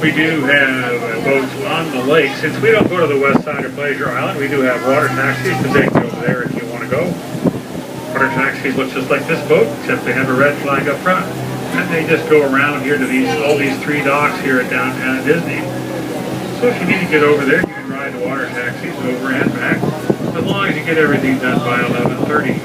We do have boats on the lake. Since we don't go to the west side of Pleasure Island, we do have water taxis to take you over there if you want to go. Water taxis look just like this boat, except they have a red flag up front. And they just go around here to all these 3 docks here at downtown Disney. So if you need to get over there, you can ride the water taxis over and back, as long as you get everything done by 11:30.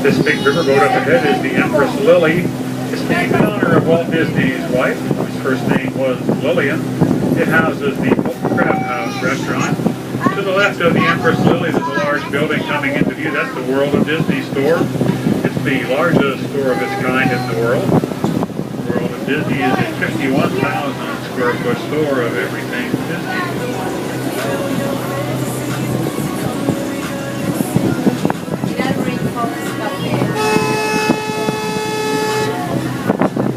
This big riverboat up ahead is the Empress Lily. It's named in honor of Walt Disney's wife, whose first name was Lillian. It houses the Crab House restaurant. To the left of the Empress Lily, there's a large building coming into view. That's the World of Disney store. It's the largest store of its kind in the world. The World of Disney is a 51,000 square foot store of everything Disney.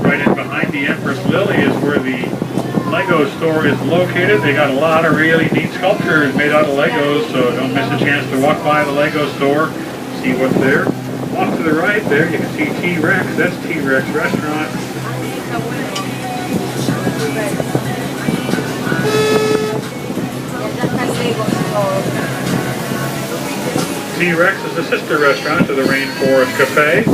Right in behind the Empress Lily is where the Lego store is located. They got a lot of really neat sculptures made out of Legos, so don't miss a chance to walk by the Lego store, see what's there. Off to the right there, you can see T-Rex. That's T-Rex restaurant. T-Rex is the sister restaurant to the Rainforest Cafe.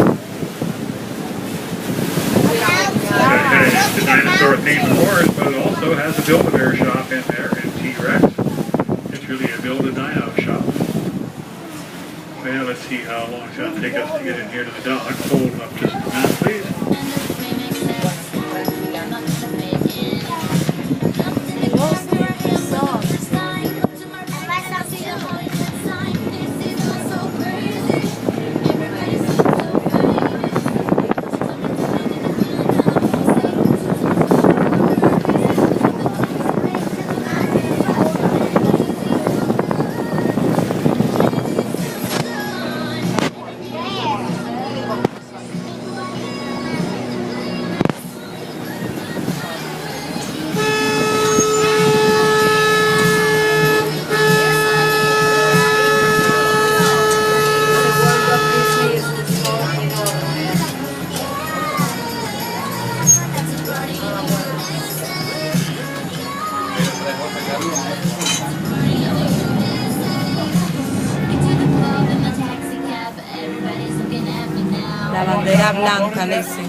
It's a dinosaur themed, of course, but it also has a Build-A-Bear shop in there, and T-Rex. It's really a Build-A-Dino shop. Well, let's see how long it's going to take us to get in here to the dock. Hold up just a minute, please. La bandera blanca, le dice.